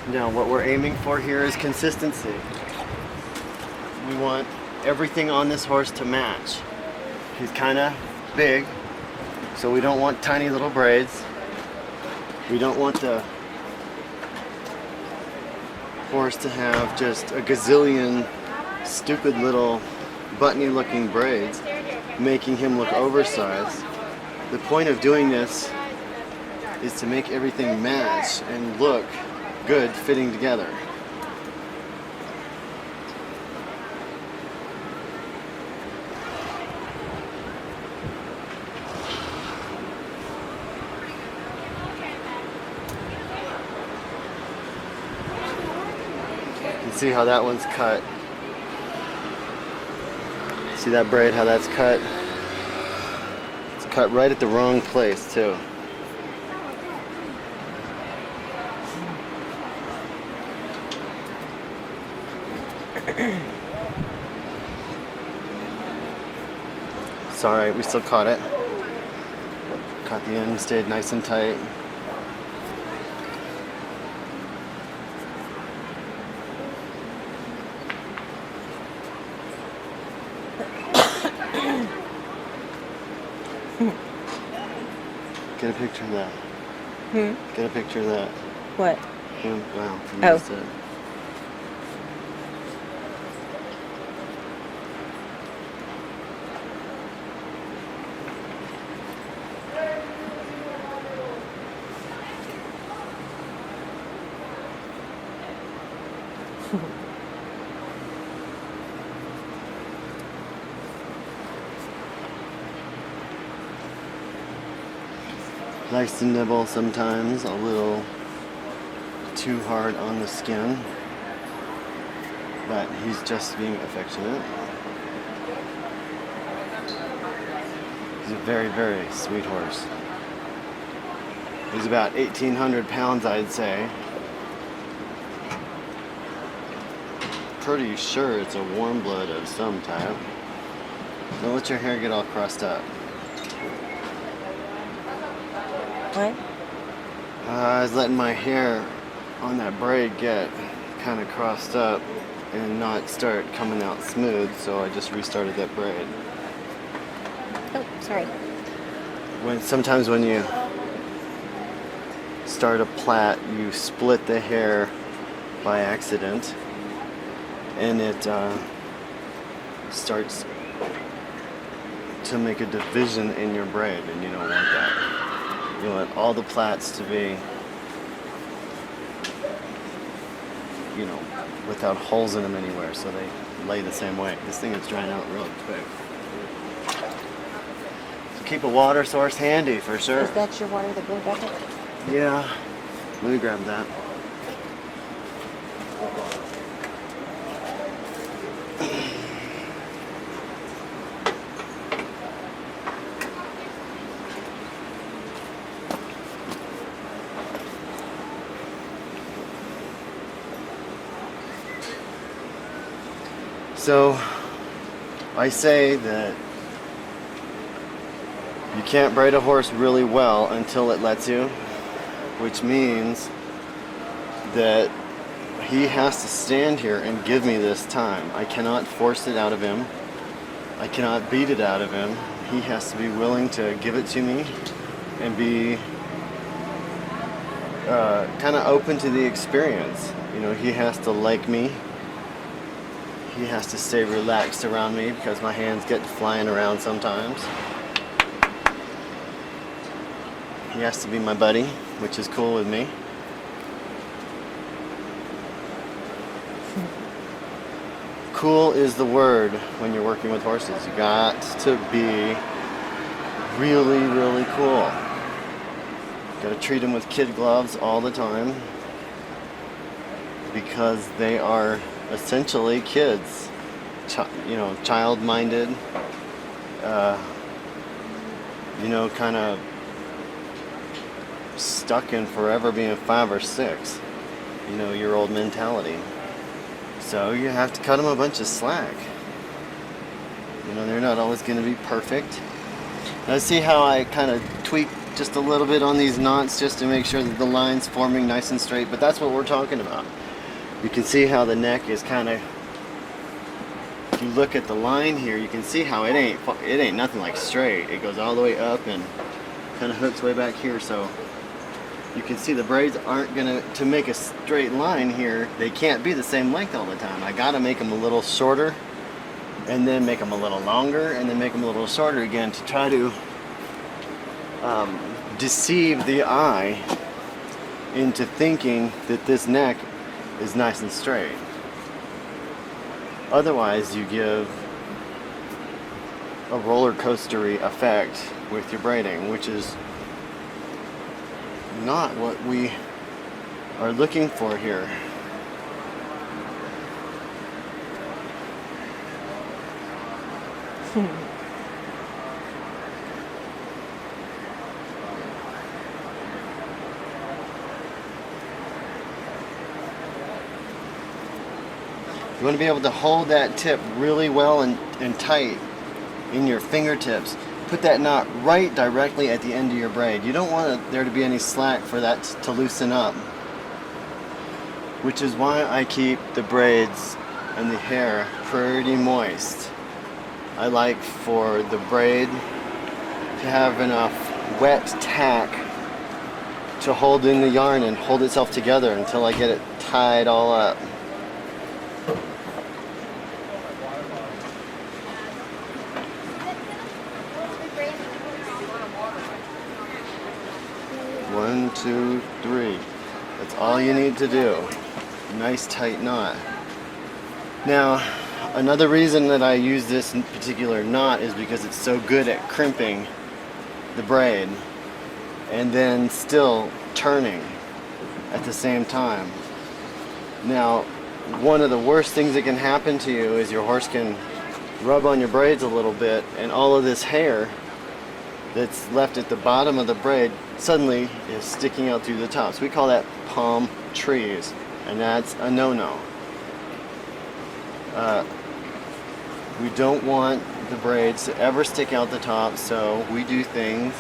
Now what we're aiming for here is consistency. We want everything on this horse to match. He's kind of big, so we don't want tiny little braids. We don't want the horse to have just a gazillion stupid little buttony looking braids, making him look oversized. The point of doing this is to make everything match and look good fitting together. You can see how that one's cut. See that braid, how that's cut? It's cut right at the wrong place too. Sorry, we still caught it. Caught the end, stayed nice and tight. Get a picture of that. Get a picture of that. What? Wow, you Oh. missed it. Likes to nibble sometimes, a little too hard on the skin, but he's just being affectionate. He's a very, very sweet horse. He's about 1,800 pounds, I'd say. Pretty sure it's a warm blood of some type. Don't let your hair get all crossed up. What? I was letting my hair on that braid get kind of crossed up and not start coming out smooth, so I just restarted that braid. Oh, sorry. Sometimes when you start a plait, you split the hair by accident, and it starts to make a division in your braid, and you don't want that. You want all the plaits to be, you know, without holes in them anywhere, so they lay the same way. This thing is drying out real quick. So keep a water source handy for sure. Is that your water, the blue bucket? Yeah. Let me grab that. So, I say that you can't braid a horse really well until it lets you, which means that he has to stand here and give me this time. I cannot force it out of him. I cannot beat it out of him. He has to be willing to give it to me and be kind of open to the experience. You know, he has to like me. He has to stay relaxed around me because my hands get flying around sometimes. He has to be my buddy, which is cool with me. Cool is the word when you're working with horses. You got to be really, really cool. Got to treat them with kid gloves all the time because they are essentially kids, child-minded, kind of stuck in forever being 5 or 6, your old mentality. So you have to cut them a bunch of slack. They're not always going to be perfect. Now see how I kind of tweak just a little bit on these knots just to make sure that the line's forming nice and straight, but that's what we're talking about. You can see how the neck is kind of, if you look at the line here, you can see how it ain't nothing like straight. It goes all the way up and kind of hooks way back here, so you can see the braids aren't gonna, to make a straight line here, they can't be the same length all the time. I gotta make them a little shorter and then make them a little longer and then make them a little shorter again to try to deceive the eye into thinking that this neck is nice and straight. Otherwise you give a roller coastery effect with your braiding, which is not what we are looking for here. You want to be able to hold that tip really well and tight in your fingertips. Put that knot right directly at the end of your braid. You don't want there to be any slack for that to loosen up. Which is why I keep the braids and the hair pretty moist. I like for the braid to have enough wet tack to hold in the yarn and hold itself together until I get it tied all up. One, two, three. That's all you need to do. Nice tight knot. Now, another reason that I use this particular knot is because it's so good at crimping the braid and then still turning at the same time. Now, one of the worst things that can happen to you is your horse can rub on your braids a little bit and all of this hair that's left at the bottom of the braid suddenly is sticking out through the tops. We call that palm trees, and that's a no-no. We don't want the braids to ever stick out the top, so we do things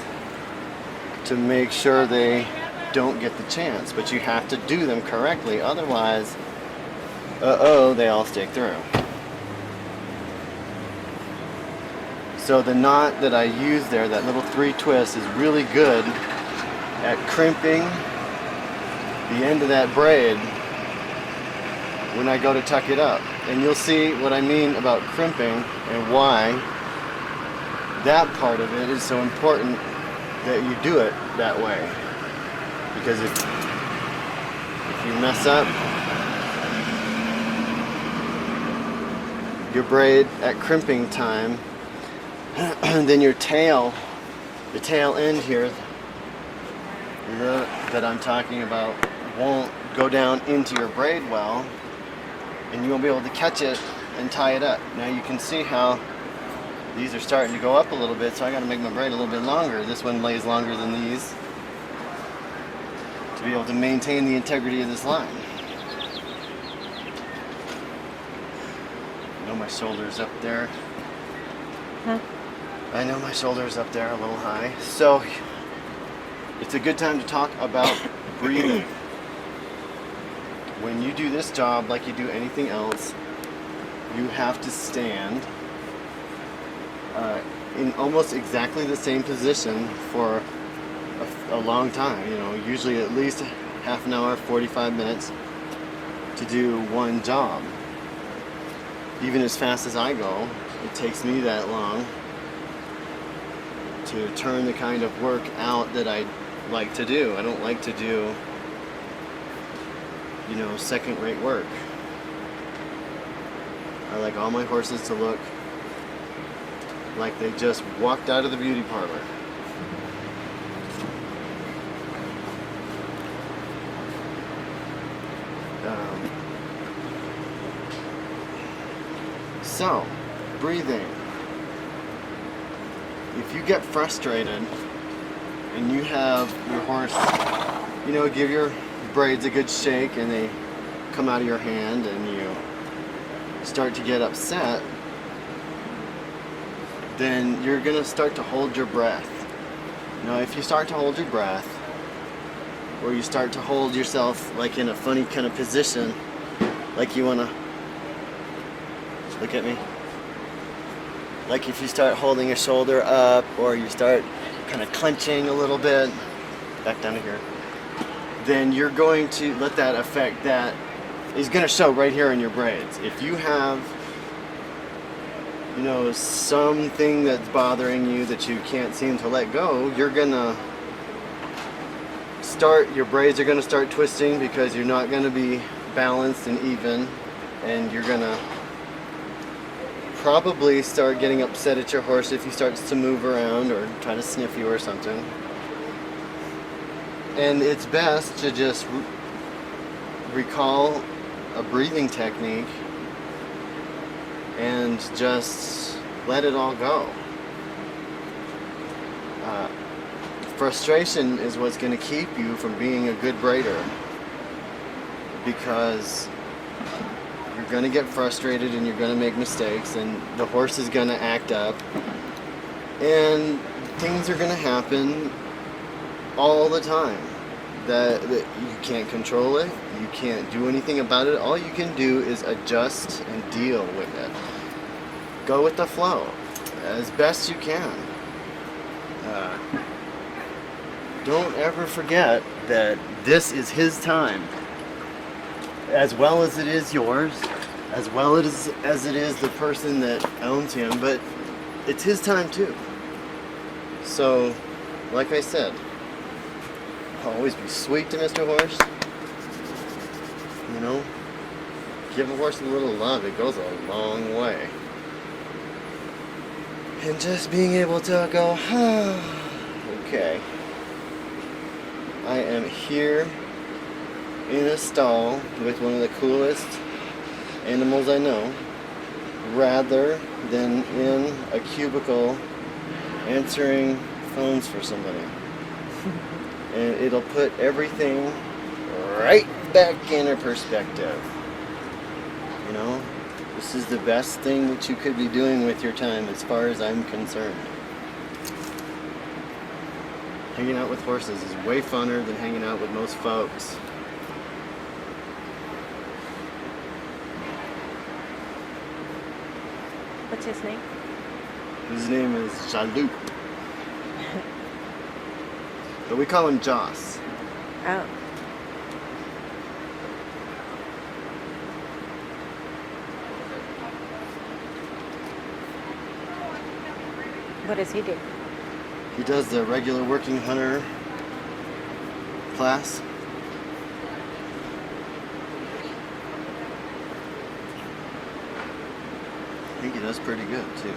to make sure they don't get the chance, but you have to do them correctly, otherwise, they all stick through. So the knot that I use there, that little 3 twists, is really good at crimping the end of that braid when I go to tuck it up. And you'll see what I mean about crimping and why that part of it is so important that you do it that way. Because if you mess up your braid at crimping time, then your tail, the tail end here that I'm talking about won't go down into your braid well, and you won't be able to catch it and tie it up. Now you can see how these are starting to go up a little bit, so I got to make my braid a little bit longer. This one lays longer than these to be able to maintain the integrity of this line. I know my shoulder's up there. Huh? I know my shoulder's up there a little high. So it's a good time to talk about breathing. When you do this job like you do anything else, you have to stand in almost exactly the same position for a long time. You know, usually at least half an hour, 45 minutes to do one job. Even as fast as I go, it takes me that long to turn the kind of work out that I like to do. I don't like to do, you know, second-rate work. I like all my horses to look like they just walked out of the beauty parlor. So, breathing. If you get frustrated and you have your horse, you know, give your braids a good shake and they come out of your hand and you start to get upset, then you're going to start to hold your breath. Now, if you start to hold your breath, or you start to hold yourself like in a funny kind of position, like you want to look at me, like if you start holding your shoulder up, or you start kind of clenching a little bit, back down to here, then you're going to let that affect that is going to show right here in your braids. If you have, you know, something that's bothering you that you can't seem to let go, you're gonna start, your braids are gonna start twisting because you're not gonna be balanced and even, and you're gonna probably start getting upset at your horse if he starts to move around or try to sniff you or something. And it's best to just recall a breathing technique and just let it all go. Frustration is what's going to keep you from being a good braider, because you're going to get frustrated and you're going to make mistakes, and the horse is going to act up, and things are going to happen all the time that you can't control it, you can't do anything about it. All you can do is adjust and deal with it. Go with the flow as best you can. Don't ever forget that this is his time, as well as it is yours, as well as it is the person that owns him, but it's his time too. So, like I said, always be sweet to Mr. Horse. You know, give a horse a little love, it goes a long way. And just being able to go, okay, I am here in a stall with one of the coolest animals I know, rather than in a cubicle answering phones for somebody. And it'll put everything right back in perspective. You know, this is the best thing that you could be doing with your time as far as I'm concerned. Hanging out with horses is way funner than hanging out with most folks. What's his name? His name is Jaloop. But we call him Joss. Oh. What does he do? He does the regular working hunter class. I think he does pretty good too.